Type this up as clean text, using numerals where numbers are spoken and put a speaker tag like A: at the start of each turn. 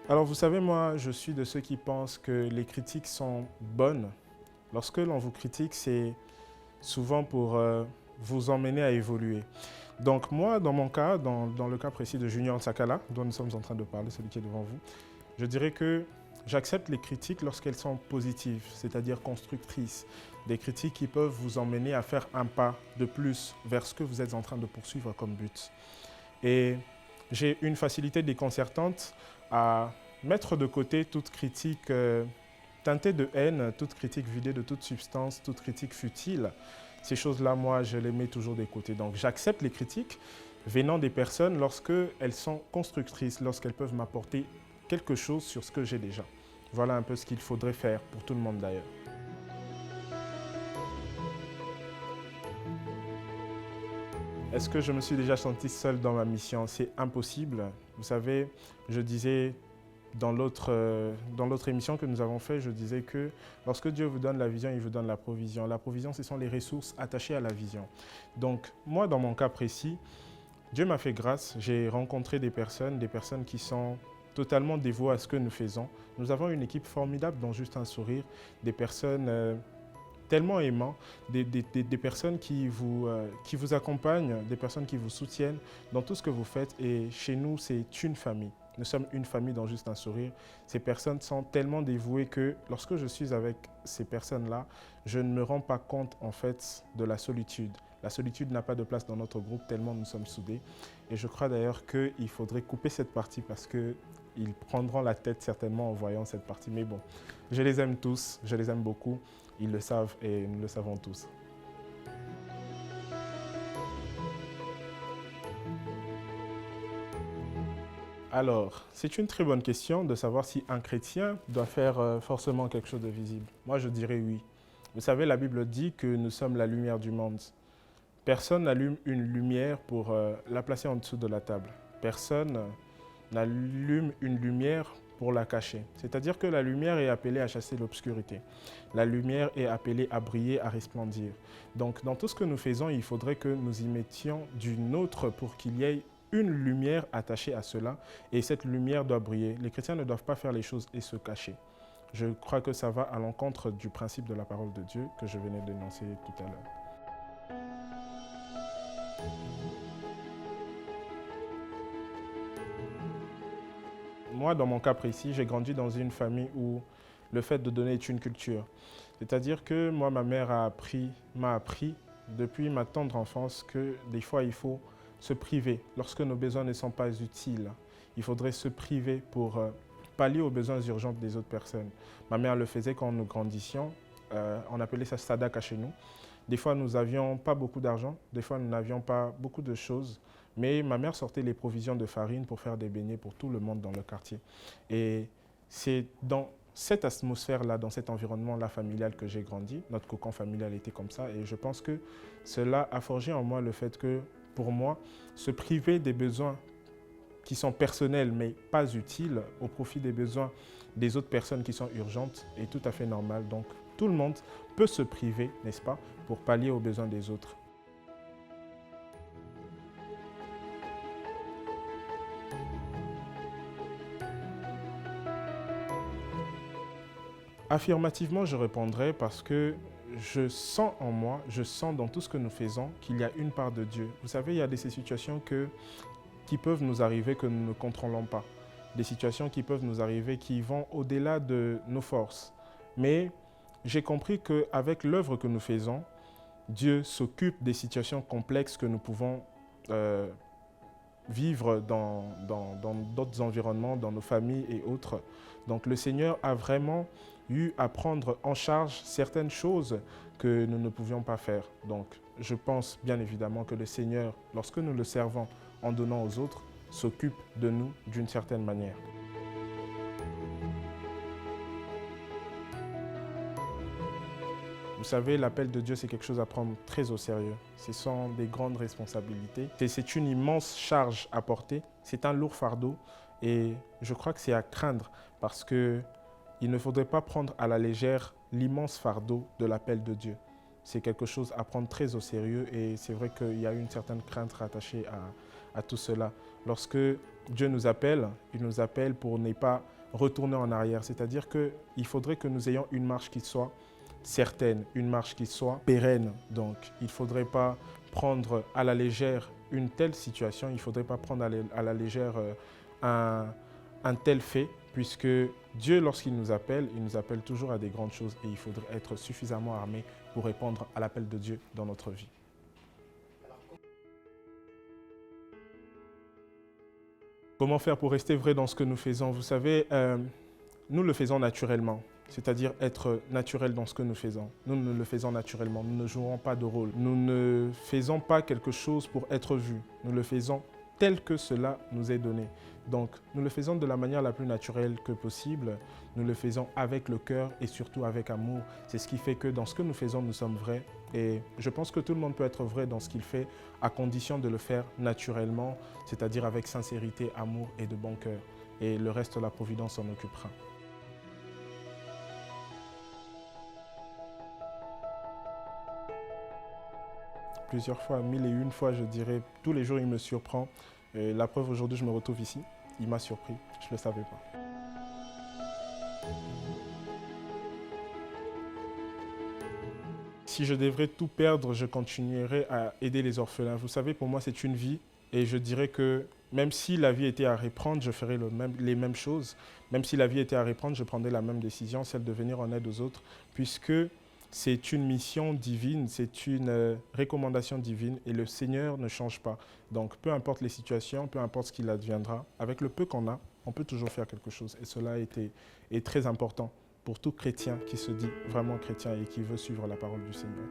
A: Alors vous savez, moi, je suis de ceux qui pensent que les critiques sont bonnes. Lorsque l'on vous critique, c'est souvent pour vous emmener à évoluer. Donc moi, dans mon cas, dans le cas précis de Junior Sakala, dont nous sommes en train de parler, celui qui est devant vous, je dirais que j'accepte les critiques lorsqu'elles sont positives, c'est-à-dire constructrices. Des critiques qui peuvent vous emmener à faire un pas de plus vers ce que vous êtes en train de poursuivre comme but. Et j'ai une facilité déconcertante à mettre de côté toute critique teintée de haine, toute critique vidée de toute substance, toute critique futile. Ces choses-là, moi, je les mets toujours de côté. Donc j'accepte les critiques venant des personnes lorsque elles sont constructrices, lorsqu'elles peuvent m'apporter quelque chose sur ce que j'ai déjà. Voilà un peu ce qu'il faudrait faire pour tout le monde d'ailleurs. Est-ce que je me suis déjà senti seul dans ma mission? C'est impossible. Vous savez, je disais dans l'autre émission que nous avons fait, je disais que lorsque Dieu vous donne la vision, il vous donne la provision. La provision, ce sont les ressources attachées à la vision. Donc, moi, dans mon cas précis, Dieu m'a fait grâce. J'ai rencontré des personnes qui sont totalement dévouées à ce que nous faisons. Nous avons une équipe formidable dans Juste un sourire, des personnes tellement aimants, des personnes qui vous accompagnent, des personnes qui vous soutiennent dans tout ce que vous faites. Et chez nous, c'est une famille. Nous sommes une famille dans Juste un sourire. Ces personnes sont tellement dévouées que lorsque je suis avec ces personnes-là, je ne me rends pas compte en fait de la solitude. La solitude n'a pas de place dans notre groupe tellement nous sommes soudés. Et je crois d'ailleurs qu'il faudrait couper cette partie parce qu'ils prendront la tête certainement en voyant cette partie. Mais bon, je les aime tous, je les aime beaucoup. Ils le savent et nous le savons tous. Alors, c'est une très bonne question de savoir si un chrétien doit faire forcément quelque chose de visible. Moi, je dirais oui. Vous savez, la Bible dit que nous sommes la lumière du monde. Personne n'allume une lumière pour la placer en dessous de la table. Personne n'allume une lumière pour la cacher. C'est-à-dire que la lumière est appelée à chasser l'obscurité. La lumière est appelée à briller, à resplendir. Donc dans tout ce que nous faisons, il faudrait que nous y mettions du nôtre pour qu'il y ait une lumière attachée à cela et cette lumière doit briller. Les chrétiens ne doivent pas faire les choses et se cacher. Je crois que ça va à l'encontre du principe de la parole de Dieu que je venais d'énoncer tout à l'heure. Moi, dans mon cas précis, j'ai grandi dans une famille où le fait de donner est une culture. C'est-à-dire que moi, ma mère m'a appris depuis ma tendre enfance que des fois, il faut se priver lorsque nos besoins ne sont pas utiles. Il faudrait se priver pour pallier aux besoins urgents des autres personnes. Ma mère le faisait quand nous grandissions. On appelait ça sadaka chez nous. Des fois, nous n'avions pas beaucoup d'argent. Des fois, nous n'avions pas beaucoup de choses. Mais ma mère sortait les provisions de farine pour faire des beignets pour tout le monde dans le quartier. Et c'est dans cette atmosphère-là, dans cet environnement-là familial que j'ai grandi. Notre cocon familial était comme ça. Et je pense que cela a forgé en moi le fait que, pour moi, se priver des besoins qui sont personnels mais pas utiles au profit des besoins des autres personnes qui sont urgentes est tout à fait normal. Donc tout le monde peut se priver, n'est-ce pas, pour pallier aux besoins des autres. Affirmativement, je répondrai parce que je sens en moi, je sens dans tout ce que nous faisons qu'il y a une part de Dieu. Vous savez, il y a des situations qui peuvent nous arriver que nous ne contrôlons pas. Des situations qui peuvent nous arriver qui vont au-delà de nos forces. Mais j'ai compris qu'avec l'œuvre que nous faisons, Dieu s'occupe des situations complexes que nous pouvons euh, vivre dans d'autres environnements, dans nos familles et autres. Donc le Seigneur a vraiment eu à prendre en charge certaines choses que nous ne pouvions pas faire. Donc je pense bien évidemment que le Seigneur, lorsque nous le servons en donnant aux autres, s'occupe de nous d'une certaine manière. Vous savez, l'appel de Dieu, c'est quelque chose à prendre très au sérieux. Ce sont des grandes responsabilités. C'est une immense charge à porter. C'est un lourd fardeau. Et je crois que c'est à craindre parce qu'il ne faudrait pas prendre à la légère l'immense fardeau de l'appel de Dieu. C'est quelque chose à prendre très au sérieux et c'est vrai qu'il y a une certaine crainte rattachée à tout cela. Lorsque Dieu nous appelle, il nous appelle pour ne pas retourner en arrière. C'est-à-dire qu'il faudrait que nous ayons une marche qui soit certaine, une marche qui soit pérenne. Donc, il ne faudrait pas prendre à la légère une telle situation, il ne faudrait pas prendre à la légère un tel fait, puisque Dieu, lorsqu'il nous appelle, il nous appelle toujours à des grandes choses et il faudrait être suffisamment armé pour répondre à l'appel de Dieu dans notre vie. Comment faire pour rester vrai dans ce que nous faisons? Vous savez, nous le faisons naturellement, c'est-à-dire être naturel dans ce que nous faisons. Nous le faisons naturellement, nous ne jouons pas de rôle. Nous ne faisons pas quelque chose pour être vu. Nous le faisons tel que cela nous est donné. Donc, nous le faisons de la manière la plus naturelle que possible. Nous le faisons avec le cœur et surtout avec amour. C'est ce qui fait que dans ce que nous faisons, nous sommes vrais. Et je pense que tout le monde peut être vrai dans ce qu'il fait, à condition de le faire naturellement, c'est-à-dire avec sincérité, amour et de bon cœur. Et le reste, la Providence s'en occupera. Plusieurs fois, 1001 fois, je dirais, tous les jours, il me surprend. Et la preuve, aujourd'hui, je me retrouve ici. Il m'a surpris, je ne le savais pas. Si je devrais tout perdre, je continuerai à aider les orphelins. Vous savez, pour moi, c'est une vie. Et je dirais que même si la vie était à reprendre, je ferais les mêmes choses. Même si la vie était à reprendre, je prendrais la même décision, celle de venir en aide aux autres, puisque c'est une mission divine, c'est une recommandation divine et le Seigneur ne change pas. Donc, peu importe les situations, peu importe ce qu'il adviendra, avec le peu qu'on a, on peut toujours faire quelque chose. Et cela est très important pour tout chrétien qui se dit vraiment chrétien et qui veut suivre la parole du Seigneur.